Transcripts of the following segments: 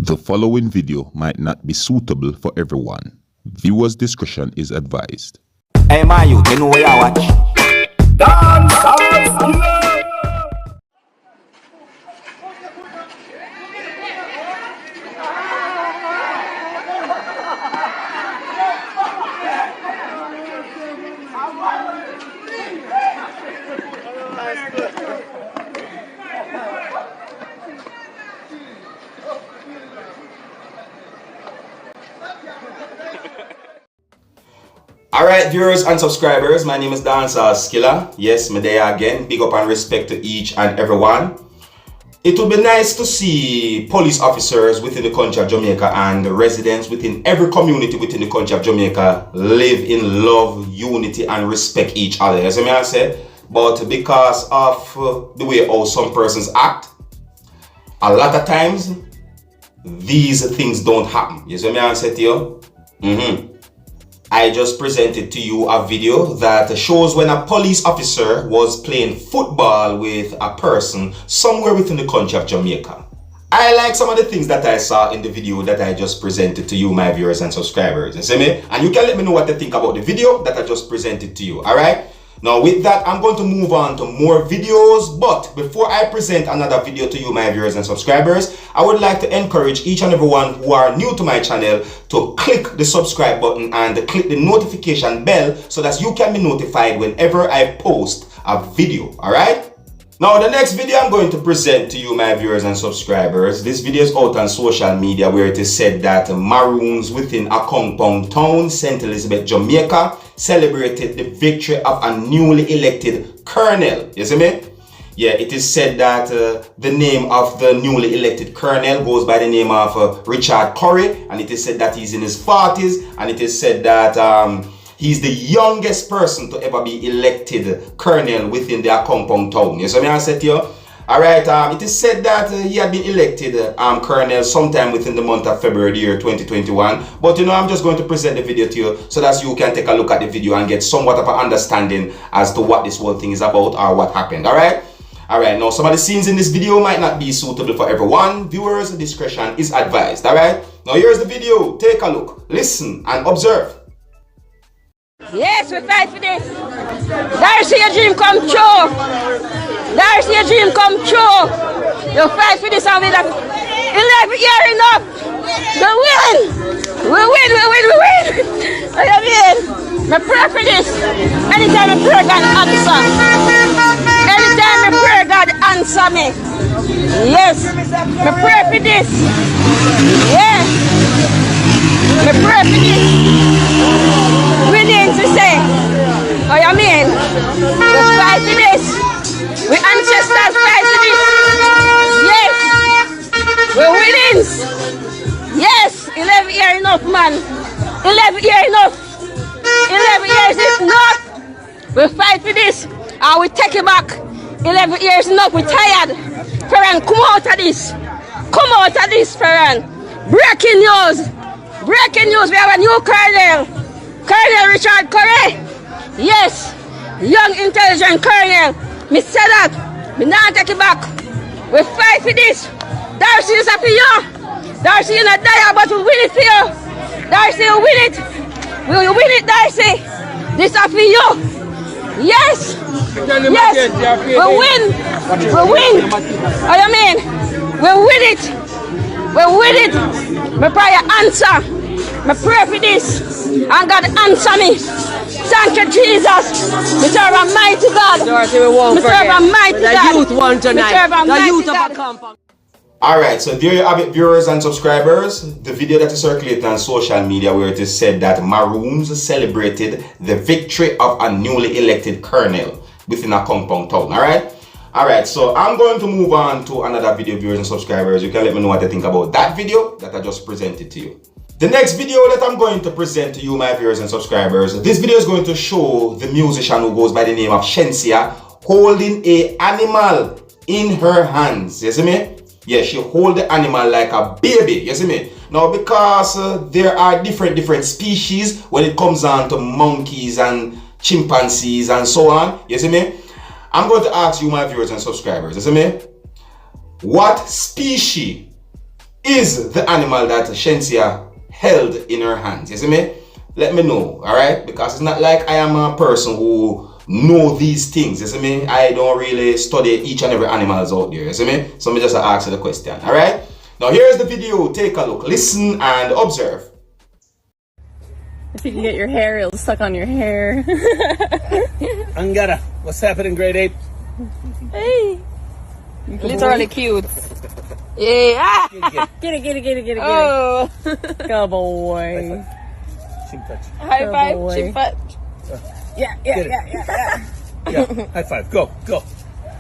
The following video might not be suitable for everyone. Viewers' discretion is advised. Hey man, you know what I watch? Dancehall. Alright viewers and subscribers, my name is Dancehall Skilla. Yes, me there again. Big up and respect to each and everyone. It would be nice to see police officers within the country of Jamaica and residents within every community within the country of Jamaica live in love, unity and respect each other. As I say, but because of the way how some persons act, a lot of times these things don't happen. You see me I say to you? I just presented to you a video that shows when a police officer was playing football with a person somewhere within the country of Jamaica. I like some of the things that I saw in the video that I just presented to you, my viewers and subscribers. You see me? And you can let me know what you think about the video that I just presented to you, alright? Now with that, I'm going to move on to more videos, but before I present another video to you, my viewers and subscribers, I would like to encourage each and everyone who are new to my channel to click the subscribe button and click the notification bell so that you can be notified whenever I post a video, alright? Now the next video I'm going to present to you, my viewers and subscribers, this video is out on social media where it is said that Maroons within a compound town, St. Elizabeth, Jamaica, celebrated the victory of a newly elected colonel. You see me? Yeah, it is said that the name of the newly elected colonel goes by the name of Richard Curry, and it is said that he's in his 40s, and it is said that he's the youngest person to ever be elected colonel within their compound town. You see me I said to you? Alright, it is said that he had been elected colonel sometime within the month of February the year 2021. But you know, I'm just going to present the video to you so that you can take a look at the video and get somewhat of an understanding as to what this whole thing is about or what happened. Alright? Alright, now some of the scenes in this video might not be suitable for everyone. Viewers' discretion is advised. Alright? Now here's the video. Take a look, listen and observe. Yes, we fight for this. There's your dream come true. There's your dream come true. You fight for this and we that 11 years enough. We win. We win, we win, we win. What do you mean? I pray for this. Anytime I pray, God answer. Anytime I pray, God answer me. Yes. I pray for this. Yes. I pray for this. We need to say, what you mean? We fight for this. We ancestors fight for this. Yes. We're winning. Yes. 11 years enough, man. 11 years enough. 11 years is enough. We fight for this. And we take it back. 11 years enough. We're tired. Ferran, come out of this. Come out of this, Ferran. Breaking news. Breaking news. We have a new colonel. Colonel Richard Curry. Yes. Young, intelligent colonel. Me say that. Me not take it back. We fight for this. Darcy is for you. Darcy, you not die, but we win it for you. Darcy, you win it. We will win it, Darcy. This is for you. Yes. Yes. We win. We win. What do you mean? We win it. We win it. My prayer answer. I pray for this, and God answer me. Thank you, Jesus. We serve a mighty God. We serve a mighty God. The youth won tonight. The youth of a compound. Alright, so there you have it, viewers and subscribers. The video that is circulating on social media where it is said that Maroons celebrated the victory of a newly elected colonel within a compound town. Alright, so I'm going to move on to another video, viewers and subscribers. You can let me know what you think about that video that I just presented to you. The next video that I'm going to present to you, my viewers and subscribers, this video is going to show the musician who goes by the name of Shenseea holding an animal in her hands. You see me? Yeah, she hold the animal like a baby. You see me? Now, because there are different species when it comes on to monkeys and chimpanzees and so on. You see me? I'm going to ask you, my viewers and subscribers. You see me? What species is the animal that Shenseea held in her hands? You see me? Let me know, alright? Because it's not like I am a person who know these things, you see me? I don't really study each and every animals out there, you see me? So me just ask you the question, alright? Now here's the video, take a look, listen and observe. If you can get your hair, it'll suck on your hair. Angara, what's happening, grade 8? Hey! Literally cute. Yeah. Get it. Oh. Good boy. Chim touch. High Good five, boy. chip butt. Yeah. Yeah, high five, go.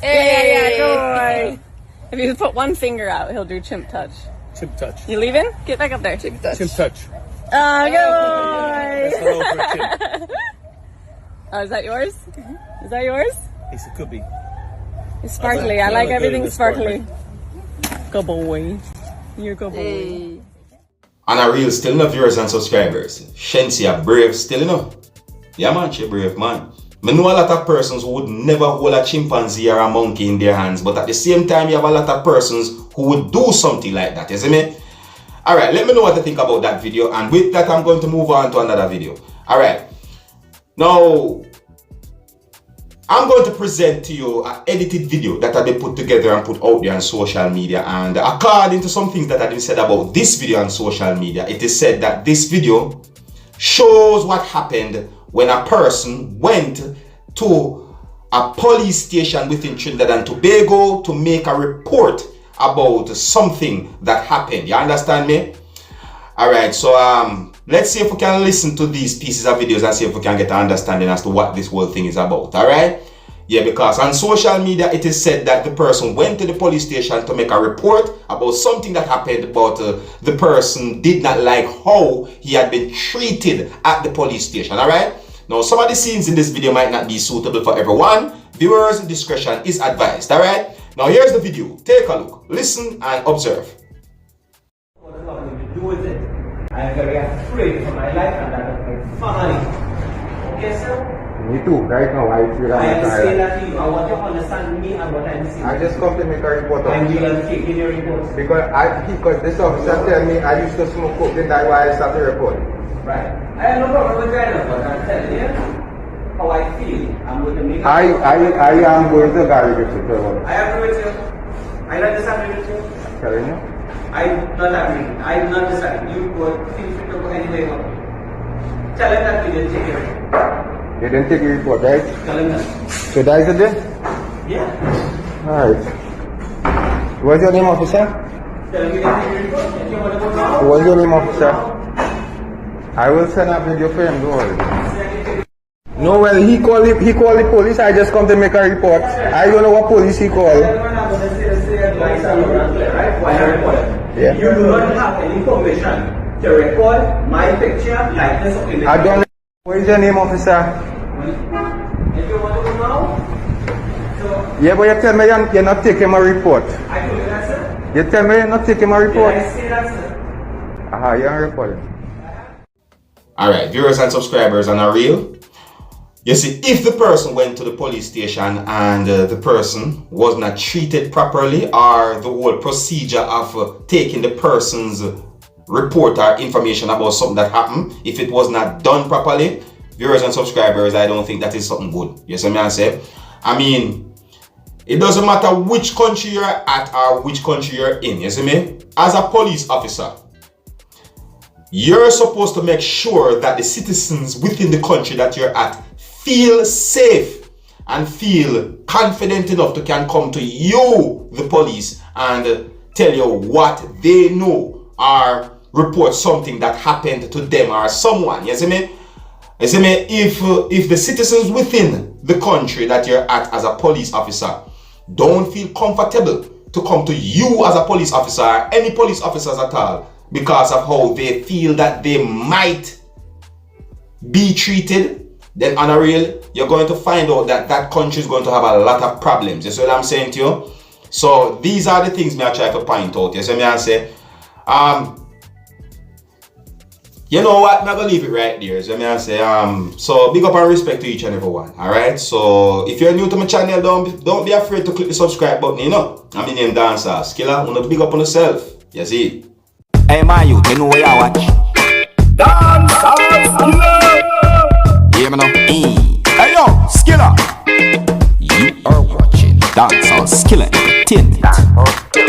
Hey. Good boy. If you put one finger out, he'll do chimp touch. Chimp touch. You leaving? Get back up there. Chip touch. Chimp touch. Good That's boy. hello for a chimp. Oh, is that yours? Is that yours? Yes, it could be. It's sparkly. I like everything sparkly. Good boy. You're a good boy. Hey. And a real still enough viewers and subscribers. Shenseea brave still enough. Yeah man, she brave man. I know a lot of persons who would never hold a chimpanzee or a monkey in their hands, but at the same time you have a lot of persons who would do something like that, you see me? Alright, let me know what you think about that video, and with that I'm going to move on to another video. Alright, now I'm going to present to you an edited video that I've been put together and put out there on social media, and according to some things that have been said about this video on social media, it is said that this video shows what happened when a person went to a police station within Trinidad and Tobago to make a report about something that happened. You understand me? Alright, so let's see if we can listen to these pieces of videos and see if we can get an understanding as to what this whole thing is about. Alright? Yeah, because on social media it is said that the person went to the police station to make a report about something that happened, but the person did not like how he had been treated at the police station. Alright? Now some of the scenes in this video might not be suitable for everyone. Viewers' discretion is advised. Alright? Now here's the video. Take a look, listen and observe. What is nothing to do with it. I am very afraid for my life and that of my family. Okay, sir? Me too. Right now, I feel I am saying I'm that to you. I want you to understand me and what I'm saying. I just come to make a report. And you are taking your reports. Because this officer tell me I used to smoke coke, then that's why I started recording. Right. I have no problem with that, but I'm telling you how I feel. I'm going to make I am going to garage with you. I agree with you. I not disagree with you. Telling you? I'm not agreeing. I'm not deciding. You go, feel free to go anywhere you want. Tell him that we didn't take it. They didn't take your report, right? Tell him that. So that is it then? Yeah. Alright. What's your name, officer? Tell him we didn't take your report. If you want to go now. What's your name, officer? I will send a video for him, don't worry. No, well, he called the police. I just come to make a report. I don't know what police he called. Yeah. You do not have any permission to record my picture, likeness, or image. I don't know. What is your name, officer? If you want to go now, so Yeah, but you tell me you're not taking my report. I told you that, sir. You tell me you're not taking my report. Did I say that, sir? Aha, you're reporting. Alright, viewers and subscribers on a reel. You see, if the person went to the police station and the person was not treated properly, or the whole procedure of taking the person's report or information about something that happened, if it was not done properly, viewers and subscribers, I don't think that is something good. You see what I say? I mean, it doesn't matter which country you're at or which country you're in, you see me? As a police officer, you're supposed to make sure that the citizens within the country that you're at feel safe and feel confident enough to can come to you, the police, and tell you what they know or report something that happened to them or someone. You see me? You see me? If the citizens within the country that you're at as a police officer don't feel comfortable to come to you as a police officer or any police officers at all because of how they feel that they might be treated, then on a real, you're going to find out that that country is going to have a lot of problems. You see what I'm saying to you? So these are the things I try to point out. You see me? I say, you know what? I'm gonna leave it right there. So I say, so big up and respect to each and every one. Alright? So if you're new to my channel, don't be afraid to click the subscribe button, you know. I'm in name Dancehall skilla. Wanna big up on yourself. You see? Hey, my youth, you know where you watch? Dancehall skilla. Hear me now? Hey yo, skilla. You are watching Dancehall Skilla Entertainment.